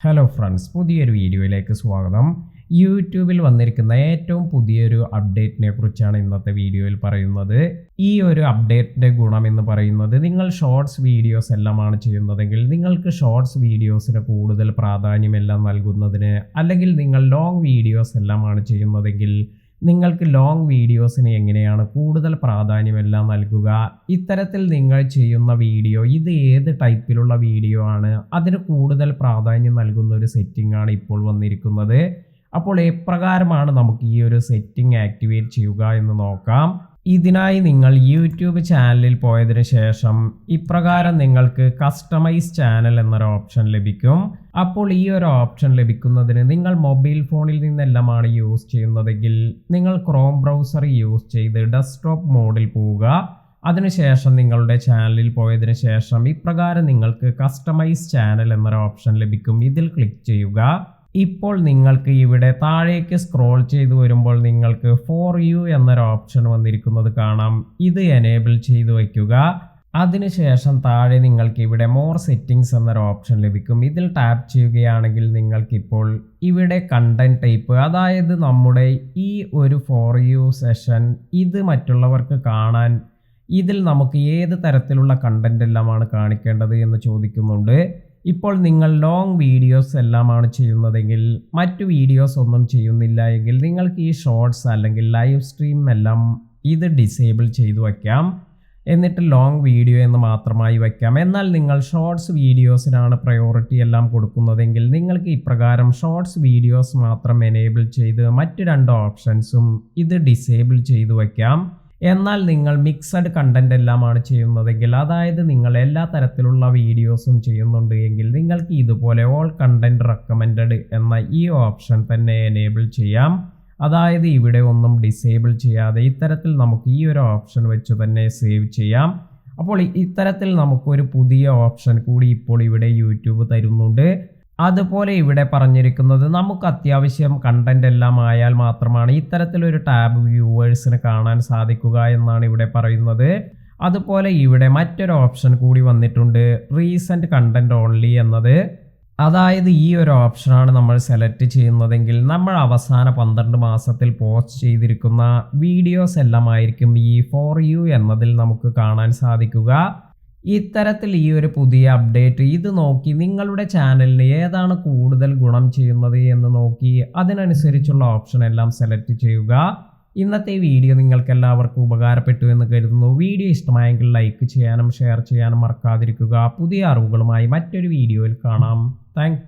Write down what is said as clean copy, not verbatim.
Hello friends, പുതിയൊരു വീഡിയോയിലേക്ക് സ്വാഗതം. യൂട്യൂബിൽ വന്നിരിക്കുന്ന ഏറ്റവും പുതിയൊരു അപ്ഡേറ്റിനെ കുറിച്ചാണ് ഇന്നത്തെ വീഡിയോയിൽ പറയുന്നത്. ഈ ഒരു അപ്ഡേറ്റിൻ്റെ ഗുണം എന്ന് പറയുന്നത്, നിങ്ങൾ ഷോർട്സ് വീഡിയോസ് എല്ലാമാണ് ചെയ്യുന്നതെങ്കിൽ നിങ്ങൾക്ക് ഷോർട്സ് വീഡിയോസിന് കൂടുതൽ പ്രാധാന്യമെല്ലാം നൽകുന്നതിന്, അല്ലെങ്കിൽ നിങ്ങൾ ലോങ് വീഡിയോസ് എല്ലാമാണ് ചെയ്യുന്നതെങ്കിൽ നിങ്ങൾക്ക് ലോങ് വീഡിയോസിന് എങ്ങനെയാണ് കൂടുതൽ പ്രാധാന്യമെല്ലാം നൽകുക, ഇത്തരത്തിൽ നിങ്ങൾ ചെയ്യുന്ന വീഡിയോ ഇത് ഏത് ടൈപ്പിലുള്ള വീഡിയോ ആണ്, അതിന് കൂടുതൽ പ്രാധാന്യം നൽകുന്ന ഒരു സെറ്റിംഗ് ആണ് ഇപ്പോൾ വന്നിരിക്കുന്നത്. അപ്പോൾ എപ്രകാരമാണ് നമുക്ക് ഈ ഒരു സെറ്റിംഗ് ആക്ടിവേറ്റ് ചെയ്യുക എന്ന് നോക്കാം. ഇതിനായി നിങ്ങൾ യൂട്യൂബ് ചാനലിൽ പോയതിനു ശേഷം ഇപ്രകാരം നിങ്ങൾക്ക് കസ്റ്റമൈസ് ചാനൽ എന്നൊരു ഓപ്ഷൻ ലഭിക്കും. അപ്പോൾ ഈ ഒരു ഓപ്ഷൻ ലഭിക്കുന്നതിന് നിങ്ങൾ മൊബൈൽ ഫോണിൽ നിന്നെല്ലാമാണ് യൂസ് ചെയ്യുന്നതെങ്കിൽ നിങ്ങൾ ക്രോം ബ്രൗസർ യൂസ് ചെയ്ത് ഡെസ്ക്ടോപ്പ് മോഡിൽ പോവുക. അതിനുശേഷം നിങ്ങളുടെ ചാനലിൽ പോയതിനു ശേഷം ഇപ്രകാരം നിങ്ങൾക്ക് കസ്റ്റമൈസ് ചാനൽ എന്നൊരു ഓപ്ഷൻ ലഭിക്കും. ഇതിൽ ക്ലിക്ക് ചെയ്യുക. ഇപ്പോൾ നിങ്ങൾക്ക് ഇവിടെ താഴേക്ക് സ്ക്രോൾ ചെയ്തു വരുമ്പോൾ നിങ്ങൾക്ക് ഫോർ യു എന്നൊരു ഓപ്ഷൻ വന്നിരിക്കുന്നത് കാണാം. ഇത് എനേബിൾ ചെയ്തു വയ്ക്കുക. അതിനുശേഷം താഴെ നിങ്ങൾക്ക് ഇവിടെ മോർ സെറ്റിംഗ്സ് എന്നൊരു ഓപ്ഷൻ ലഭിക്കും. ഇതിൽ ടാപ്പ് ചെയ്യുകയാണെങ്കിൽ നിങ്ങൾക്കിപ്പോൾ ഇവിടെ കണ്ടന്റ് ടൈപ്പ്, അതായത് നമ്മുടെ ഈ ഒരു ഫോർ യു സെഷൻ ഇത് മറ്റുള്ളവർക്ക് കാണാൻ ഇതിൽ നമുക്ക് ഏത് തരത്തിലുള്ള കണ്ടന്റ് എല്ലാമാണ് കാണിക്കേണ്ടത് എന്ന് ചോദിക്കുന്നുണ്ട്. ഇപ്പോൾ നിങ്ങൾ ലോങ് വീഡിയോസ് എല്ലാമാണ് ചെയ്യുന്നതെങ്കിൽ, മറ്റു വീഡിയോസ് ഒന്നും ചെയ്യുന്നില്ല എങ്കിൽ നിങ്ങൾക്ക് ഈ ഷോർട്സ് അല്ലെങ്കിൽ ലൈവ് സ്ട്രീം എല്ലാം ഇത് ഡിസേബിൾ ചെയ്തു വയ്ക്കാം. എന്നിട്ട് ലോങ് വീഡിയോ എന്ന് മാത്രമായി വയ്ക്കാം. എന്നാൽ നിങ്ങൾ ഷോർട്സ് വീഡിയോസിനാണ് പ്രയോറിറ്റി എല്ലാം കൊടുക്കുന്നതെങ്കിൽ നിങ്ങൾക്ക് ഇപ്രകാരം ഷോർട്സ് വീഡിയോസ് മാത്രം എനേബിൾ ചെയ്ത് മറ്റു രണ്ട് ഓപ്ഷൻസും ഇത് ഡിസേബിൾ ചെയ്തു വയ്ക്കാം. എന്നാൽ നിങ്ങൾ മിക്സഡ് കണ്ടന്റ് എല്ലാമാണ് ചെയ്യുന്നതെങ്കിൽ, അതായത് നിങ്ങൾ എല്ലാ തരത്തിലുള്ള വീഡിയോസും ചെയ്യുന്നുണ്ട് എങ്കിൽ നിങ്ങൾക്ക് ഇതുപോലെ ഓൾ കണ്ടന്റ് റെക്കമെൻഡഡ് എന്ന ഈ ഓപ്ഷൻ തന്നെ എനേബിൾ ചെയ്യാം. അതായത് ഇവിടെ ഒന്നും ഡിസേബിൾ ചെയ്യാതെ ഇത്തരത്തിൽ നമുക്ക് ഈ ഒരു ഓപ്ഷൻ വെച്ച് തന്നെ സേവ് ചെയ്യാം. അപ്പോൾ ഇത്തരത്തിൽ നമുക്കൊരു പുതിയ ഓപ്ഷൻ കൂടി ഇപ്പോൾ ഇവിടെ യൂട്യൂബ് തരുന്നുണ്ട്. അതുപോലെ ഇവിടെ പറഞ്ഞിരിക്കുന്നത്, നമുക്ക് അത്യാവശ്യം കണ്ടന്റ് എല്ലാം ആയാൽ മാത്രമാണ് ഇത്തരത്തിലൊരു ടാബ് വ്യൂവേഴ്സിന് കാണാൻ സാധിക്കുക എന്നാണ് ഇവിടെ പറയുന്നത്. അതുപോലെ ഇവിടെ മറ്റൊരു ഓപ്ഷൻ കൂടി വന്നിട്ടുണ്ട്, റീസെന്റ് കണ്ടന്റ് ഓൺലി എന്നത്. അതായത് ഈ ഒരു ഓപ്ഷനാണ് നമ്മൾ സെലക്ട് ചെയ്യുന്നതെങ്കിൽ നമ്മൾ അവസാന 12 മാസത്തിൽ പോസ്റ്റ് ചെയ്തിരിക്കുന്ന വീഡിയോസ് എല്ലാം ആയിരിക്കും ഈ ഫോർ യു എന്നതിൽ നമുക്ക് കാണാൻ സാധിക്കുക. ഇത്തരത്തിൽ ഈ ഒരു പുതിയ അപ്ഡേറ്റ് ഇത് നോക്കി നിങ്ങളുടെ ചാനലിന് ഏതാണ് കൂടുതൽ ഗുണം ചെയ്യുന്നത് എന്ന് നോക്കി അതിനനുസരിച്ചുള്ള ഓപ്ഷൻ എല്ലാം സെലക്ട് ചെയ്യുക. ഇന്നത്തെ വീഡിയോ നിങ്ങൾക്ക് എല്ലാവർക്കും ഉപകാരപ്പെട്ടു എന്ന് കരുതുന്നു. വീഡിയോ ഇഷ്ടമായെങ്കിൽ ലൈക്ക് ചെയ്യാനും ഷെയർ ചെയ്യാനും മറക്കാതിരിക്കുക. പുതിയ അറിവുകളുമായി മറ്റൊരു വീഡിയോയിൽ കാണാം. താങ്ക്